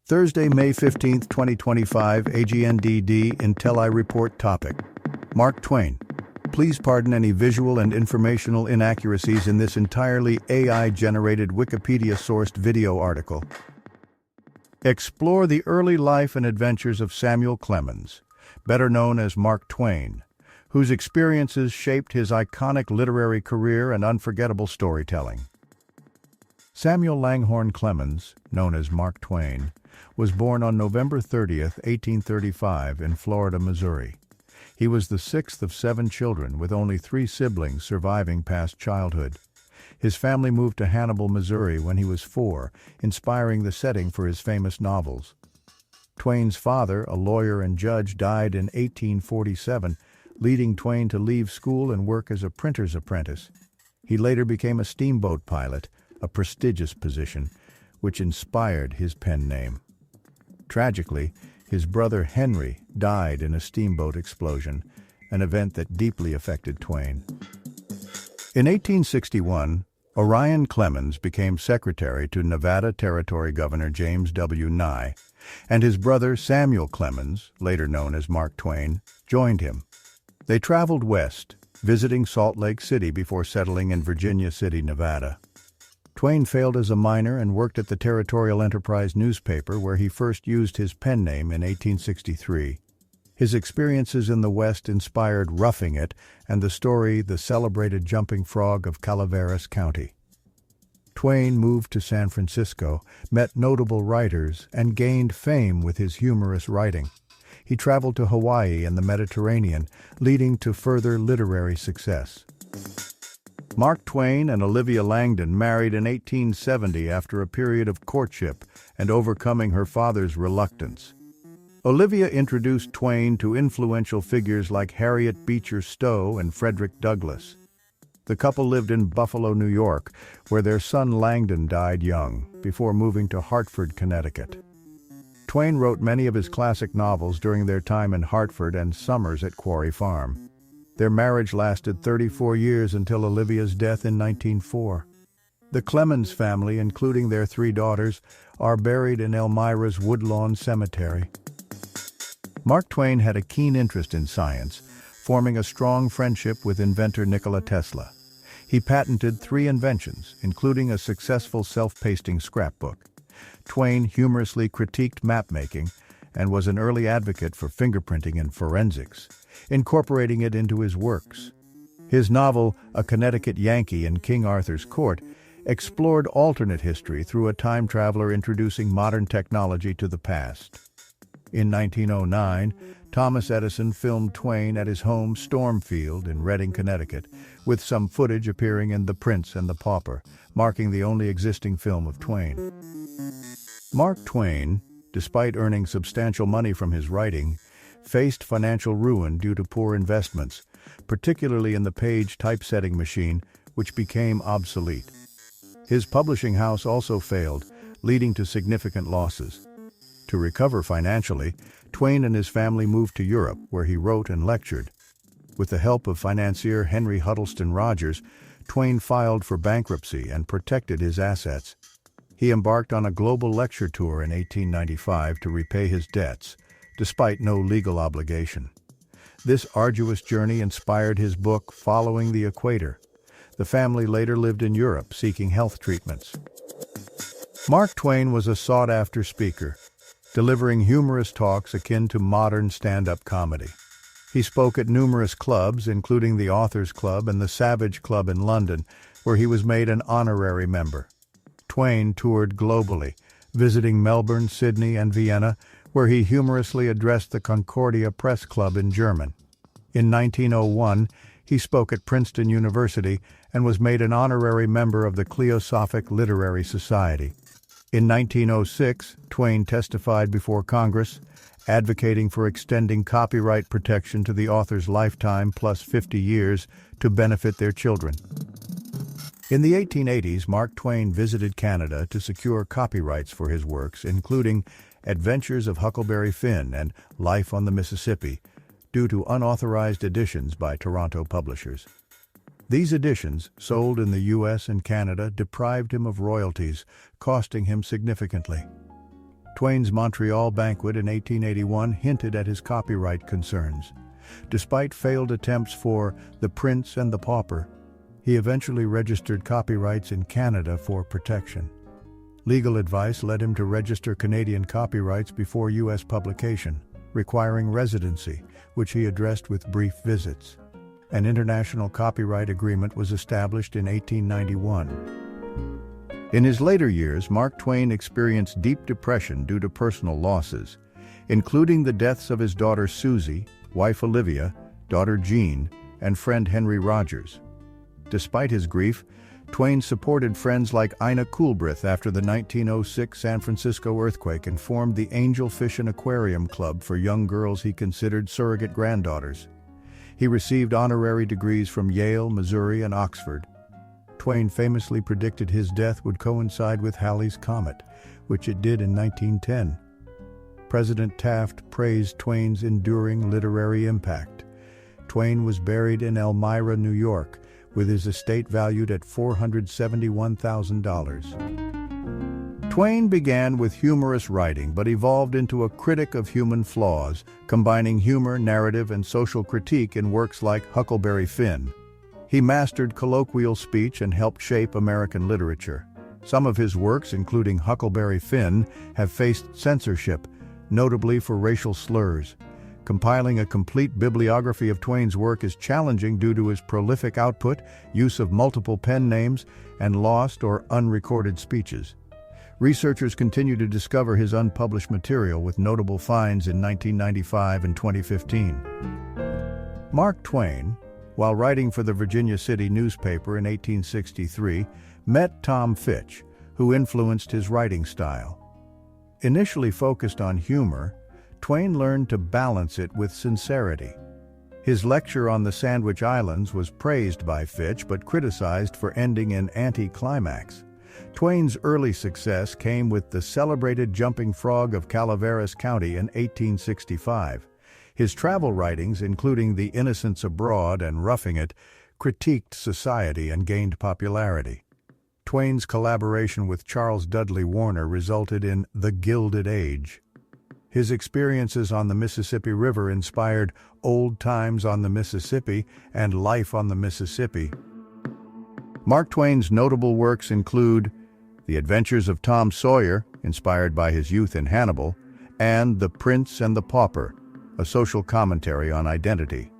Thursday, May 15, 2025, AGNDD intelliReport topic. Mark Twain. Please pardon any visual and informational inaccuracies in this entirely AI-generated Wikipedia-sourced video article. Explore the early life and adventures of Samuel Clemens, better known as Mark Twain, whose experiences shaped his iconic literary career and unforgettable storytelling. Samuel Langhorne Clemens, known as Mark Twain, was born on November 30, 1835, in Florida, Missouri. He was the sixth of 7 children, with only 3 siblings surviving past childhood. His family moved to Hannibal, Missouri when he was 4, inspiring the setting for his famous novels. Twain's father, a lawyer and judge, died in 1847, leading Twain to leave school and work as a printer's apprentice. He later became a steamboat pilot, a prestigious position, which inspired his pen name. Tragically, his brother Henry died in a steamboat explosion, an event that deeply affected Twain. In 1861, Orion Clemens became secretary to Nevada Territory Governor James W. Nye, and his brother Samuel Clemens, later known as Mark Twain, joined him. They traveled west, visiting Salt Lake City before settling in Virginia City, Nevada. Twain failed as a miner and worked at the Territorial Enterprise newspaper, where he first used his pen name in 1863. His experiences in the West inspired Roughing It and the story The Celebrated Jumping Frog of Calaveras County. Twain moved to San Francisco, met notable writers, and gained fame with his humorous writing. He traveled to Hawaii and the Mediterranean, leading to further literary success. Mark Twain and Olivia Langdon married in 1870 after a period of courtship and overcoming her father's reluctance. Olivia introduced Twain to influential figures like Harriet Beecher Stowe and Frederick Douglass. The couple lived in Buffalo, New York, where their son Langdon died young, before moving to Hartford, Connecticut. Twain wrote many of his classic novels during their time in Hartford and summers at Quarry Farm. Their marriage lasted 34 years until Olivia's death in 1904. The Clemens family, including their 3 daughters, are buried in Elmira's Woodlawn Cemetery. Mark Twain had a keen interest in science, forming a strong friendship with inventor Nikola Tesla. He patented 3 inventions, including a successful self-pasting scrapbook. Twain humorously critiqued map-making and was an early advocate for fingerprinting and forensics, incorporating it into his works. His novel, A Connecticut Yankee in King Arthur's Court, explored alternate history through a time traveler introducing modern technology to the past. In 1909, Thomas Edison filmed Twain at his home Stormfield in Redding, Connecticut, with some footage appearing in The Prince and the Pauper, marking the only existing film of Twain. Mark Twain, despite earning substantial money from his writing, faced financial ruin due to poor investments, particularly in the page typesetting machine, which became obsolete. His publishing house also failed, leading to significant losses. To recover financially, Twain and his family moved to Europe, where he wrote and lectured. With the help of financier Henry Huddleston Rogers, Twain filed for bankruptcy and protected his assets. He embarked on a global lecture tour in 1895 to repay his debts, despite no legal obligation. This arduous journey inspired his book, Following the Equator. The family later lived in Europe, seeking health treatments. Mark Twain was a sought-after speaker, delivering humorous talks akin to modern stand-up comedy. He spoke at numerous clubs, including the Authors Club and the Savage Club in London, where he was made an honorary member. Twain toured globally, visiting Melbourne, Sydney, and Vienna, where he humorously addressed the Concordia Press Club in German. In 1901, he spoke at Princeton University and was made an honorary member of the Cliosophic Literary Society. In 1906, Twain testified before Congress, advocating for extending copyright protection to the author's lifetime plus 50 years to benefit their children. In the 1880s, Mark Twain visited Canada to secure copyrights for his works, including Adventures of Huckleberry Finn and Life on the Mississippi, due to unauthorized editions by Toronto publishers. These editions, sold in the U.S. and Canada, deprived him of royalties, costing him significantly. Twain's Montreal banquet in 1881 hinted at his copyright concerns. Despite failed attempts for The Prince and the Pauper, he eventually registered copyrights in Canada for protection. Legal advice led him to register Canadian copyrights before U.S. publication, requiring residency, which he addressed with brief visits. An international copyright agreement was established in 1891. In his later years, Mark Twain experienced deep depression due to personal losses, including the deaths of his daughter Susie, wife Olivia, daughter Jean, and friend Henry Rogers. Despite his grief, Twain supported friends like Ina Coolbrith after the 1906 San Francisco earthquake and formed the Angel Fish and Aquarium Club for young girls he considered surrogate granddaughters. He received honorary degrees from Yale, Missouri, and Oxford. Twain famously predicted his death would coincide with Halley's Comet, which it did in 1910. President Taft praised Twain's enduring literary impact. Twain was buried in Elmira, New York, with his estate valued at $471,000. Twain began with humorous writing but evolved into a critic of human flaws, combining humor, narrative, and social critique in works like Huckleberry Finn. He mastered colloquial speech and helped shape American literature. Some of his works, including Huckleberry Finn, have faced censorship, notably for racial slurs. Compiling a complete bibliography of Twain's work is challenging due to his prolific output, use of multiple pen names, and lost or unrecorded speeches. Researchers continue to discover his unpublished material, with notable finds in 1995 and 2015. Mark Twain, while writing for the Virginia City newspaper in 1863, met Tom Fitch, who influenced his writing style. Initially focused on humor, Twain learned to balance it with sincerity. His lecture on the Sandwich Islands was praised by Fitch but criticized for ending in anti-climax. Twain's early success came with The Celebrated Jumping Frog of Calaveras County in 1865. His travel writings, including The Innocents Abroad and Roughing It, critiqued society and gained popularity. Twain's collaboration with Charles Dudley Warner resulted in The Gilded Age. His experiences on the Mississippi River inspired Old Times on the Mississippi and Life on the Mississippi. Mark Twain's notable works include The Adventures of Tom Sawyer, inspired by his youth in Hannibal, and The Prince and the Pauper, a social commentary on identity.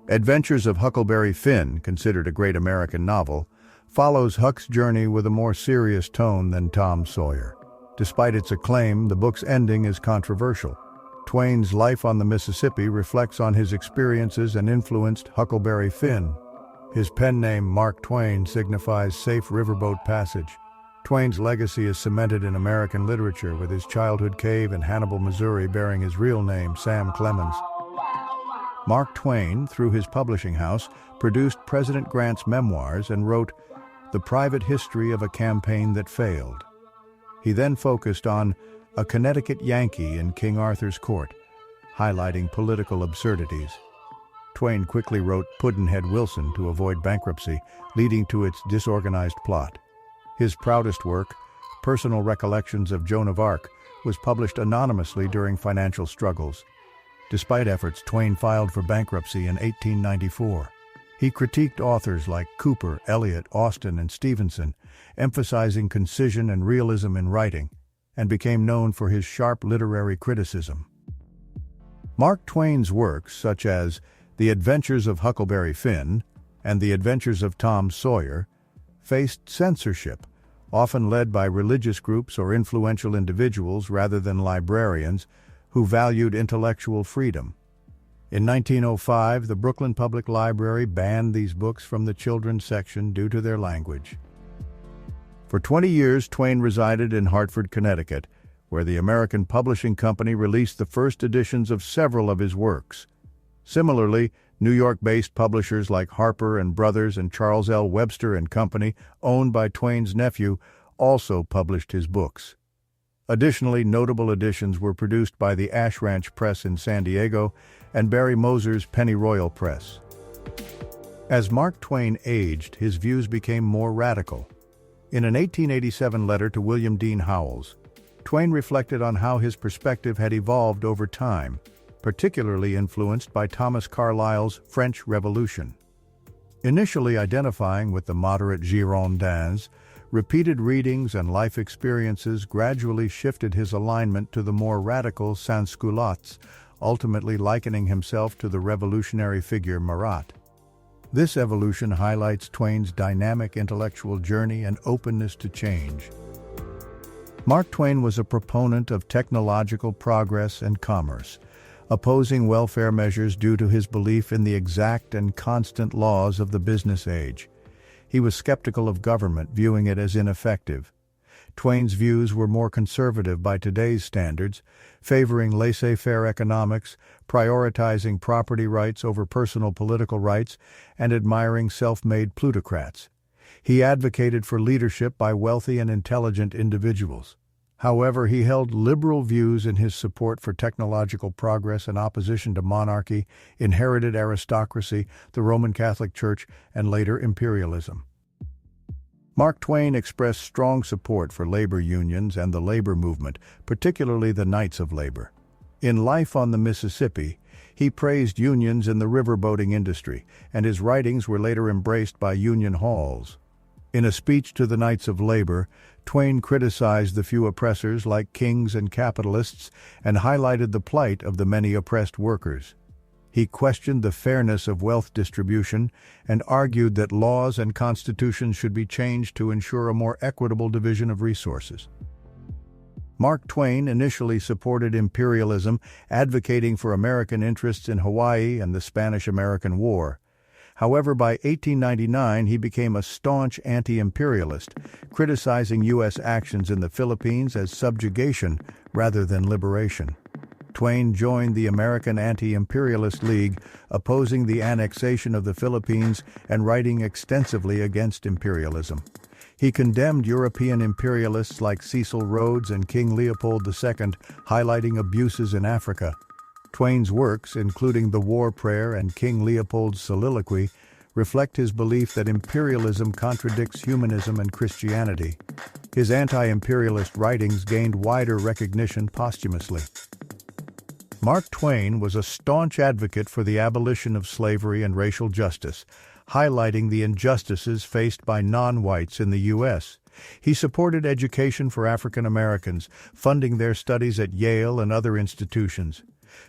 Adventures of Huckleberry Finn, considered a great American novel, follows Huck's journey with a more serious tone than Tom Sawyer. Despite its acclaim, the book's ending is controversial. Twain's Life on the Mississippi reflects on his experiences and influenced Huckleberry Finn. His pen name, Mark Twain, signifies safe riverboat passage. Twain's legacy is cemented in American literature, with his childhood cave in Hannibal, Missouri, bearing his real name, Sam Clemens. Mark Twain, through his publishing house, produced President Grant's memoirs and wrote The Private History of a Campaign That Failed. He then focused on A Connecticut Yankee in King Arthur's Court, highlighting political absurdities. Twain quickly wrote Pudd'nhead Wilson to avoid bankruptcy, leading to its disorganized plot. His proudest work, Personal Recollections of Joan of Arc, was published anonymously during financial struggles. Despite efforts, Twain filed for bankruptcy in 1894. He critiqued authors like Cooper, Eliot, Austen, and Stevenson, emphasizing concision and realism in writing, and became known for his sharp literary criticism. Mark Twain's works, such as The Adventures of Huckleberry Finn and The Adventures of Tom Sawyer, faced censorship, often led by religious groups or influential individuals rather than librarians who valued intellectual freedom. In 1905, the Brooklyn Public Library banned these books from the children's section due to their language. For 20 years, Twain resided in Hartford, Connecticut, where the American Publishing Company released the first editions of several of his works. Similarly, New York-based publishers like Harper & Brothers and Charles L. Webster & Company, owned by Twain's nephew, also published his books. Additionally, notable editions were produced by the Ash Ranch Press in San Diego and Barry Moser's Pennyroyal Press. As Mark Twain aged, his views became more radical. In an 1887 letter to William Dean Howells, Twain reflected on how his perspective had evolved over time, particularly influenced by Thomas Carlyle's French Revolution. Initially identifying with the moderate Girondins, repeated readings and life experiences gradually shifted his alignment to the more radical sans-culottes, ultimately likening himself to the revolutionary figure Marat. This evolution highlights Twain's dynamic intellectual journey and openness to change. Mark Twain was a proponent of technological progress and commerce, opposing welfare measures due to his belief in the exact and constant laws of the business age. He was skeptical of government, viewing it as ineffective. Twain's views were more conservative by today's standards, favoring laissez-faire economics, prioritizing property rights over personal political rights, and admiring self-made plutocrats. He advocated for leadership by wealthy and intelligent individuals. However, he held liberal views in his support for technological progress and opposition to monarchy, inherited aristocracy, the Roman Catholic Church, and later imperialism. Mark Twain expressed strong support for labor unions and the labor movement, particularly the Knights of Labor. In Life on the Mississippi, he praised unions in the riverboating industry, and his writings were later embraced by union halls. In a speech to the Knights of Labor, Twain criticized the few oppressors like kings and capitalists and highlighted the plight of the many oppressed workers. He questioned the fairness of wealth distribution and argued that laws and constitutions should be changed to ensure a more equitable division of resources. Mark Twain initially supported imperialism, advocating for American interests in Hawaii and the Spanish-American War. However, by 1899 he became a staunch anti-imperialist, criticizing U.S. actions in the Philippines as subjugation rather than liberation. Twain joined the American Anti-Imperialist League, opposing the annexation of the Philippines and writing extensively against imperialism. He condemned European imperialists like Cecil Rhodes and King Leopold II, highlighting abuses in Africa. Twain's works, including The War Prayer and King Leopold's Soliloquy, reflect his belief that imperialism contradicts humanism and Christianity. His anti-imperialist writings gained wider recognition posthumously. Mark Twain was a staunch advocate for the abolition of slavery and racial justice, highlighting the injustices faced by non-whites in the U.S. He supported education for African Americans, funding their studies at Yale and other institutions.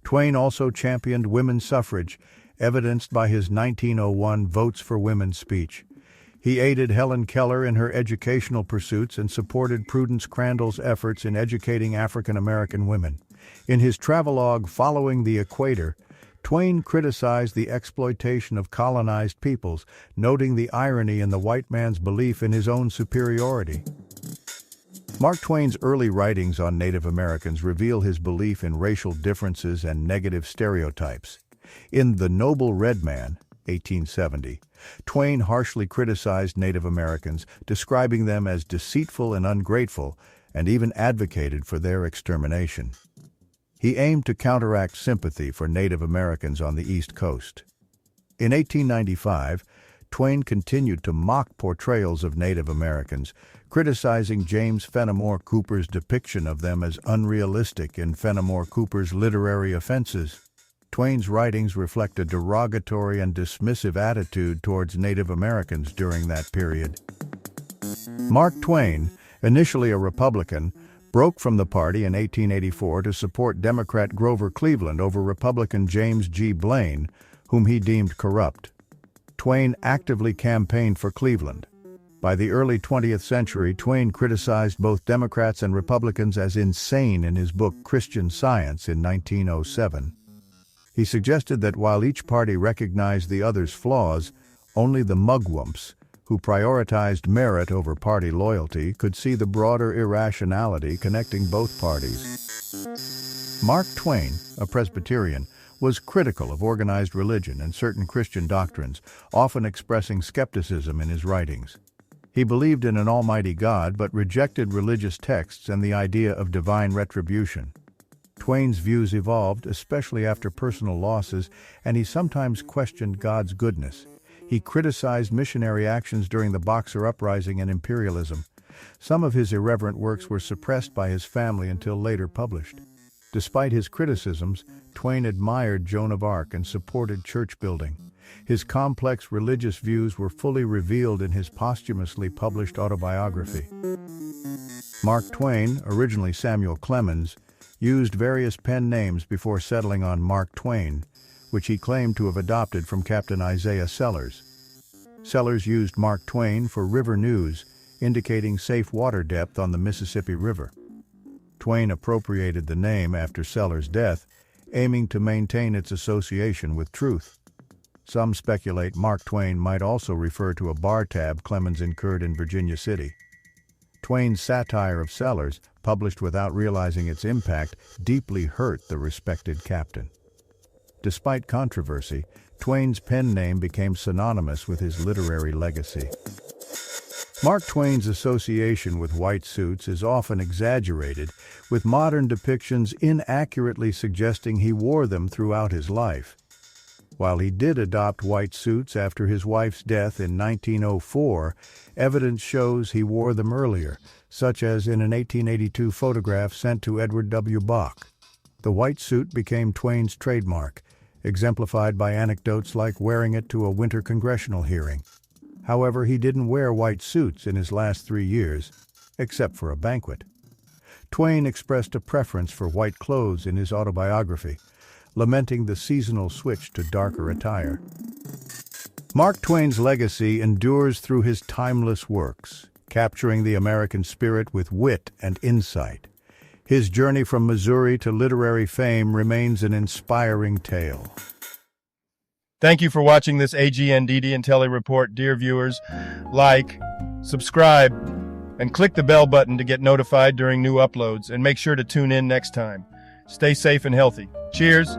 Twain also championed women's suffrage, evidenced by his 1901 Votes for Women speech. He aided Helen Keller in her educational pursuits and supported Prudence Crandall's efforts in educating African American women. In his travelogue Following the Equator, Twain criticized the exploitation of colonized peoples, noting the irony in the white man's belief in his own superiority. Mark Twain's early writings on Native Americans reveal his belief in racial differences and negative stereotypes. In The Noble Red Man, 1870, Twain harshly criticized Native Americans, describing them as deceitful and ungrateful, and even advocated for their extermination. He aimed to counteract sympathy for Native Americans on the East Coast. In 1895, Twain continued to mock portrayals of Native Americans, criticizing James Fenimore Cooper's depiction of them as unrealistic in Fenimore Cooper's Literary Offenses. Twain's writings reflect a derogatory and dismissive attitude towards Native Americans during that period. Mark Twain, initially a Republican, broke from the party in 1884 to support Democrat Grover Cleveland over Republican James G. Blaine, whom he deemed corrupt. Twain actively campaigned for Cleveland. By the early 20th century, Twain criticized both Democrats and Republicans as insane in his book Christian Science in 1907. He suggested that while each party recognized the other's flaws, only the mugwumps, who prioritized merit over party loyalty, could see the broader irrationality connecting both parties. Mark Twain, a Presbyterian, was critical of organized religion and certain Christian doctrines, often expressing skepticism in his writings. He believed in an almighty God but rejected religious texts and the idea of divine retribution. Twain's views evolved, especially after personal losses, and he sometimes questioned God's goodness. He criticized missionary actions during the Boxer Uprising and imperialism. Some of his irreverent works were suppressed by his family until later published. Despite his criticisms, Twain admired Joan of Arc and supported church building. His complex religious views were fully revealed in his posthumously published autobiography. Mark Twain, originally Samuel Clemens, used various pen names before settling on Mark Twain, which he claimed to have adopted from Captain Isaiah Sellers. Sellers used Mark Twain for river news, indicating safe water depth on the Mississippi River. Twain appropriated the name after Sellers' death, aiming to maintain its association with truth. Some speculate Mark Twain might also refer to a bar tab Clemens incurred in Virginia City. Twain's satire of Sellers, published without realizing its impact, deeply hurt the respected captain. Despite controversy, Twain's pen name became synonymous with his literary legacy. Mark Twain's association with white suits is often exaggerated, with modern depictions inaccurately suggesting he wore them throughout his life. While he did adopt white suits after his wife's death in 1904, evidence shows he wore them earlier, such as in an 1882 photograph sent to Edward W. Bach. The white suit became Twain's trademark, exemplified by anecdotes like wearing it to a winter congressional hearing. However, he didn't wear white suits in his last 3 years, except for a banquet. Twain expressed a preference for white clothes in his autobiography, lamenting the seasonal switch to darker attire. Mark Twain's legacy endures through his timeless works, capturing the American spirit with wit and insight. His journey from Missouri to literary fame remains an inspiring tale. Thank you for watching this AGNDD intelliReport, dear viewers. Like, subscribe, and click the bell button to get notified during new uploads, and make sure to tune in next time. Stay safe and healthy. Cheers!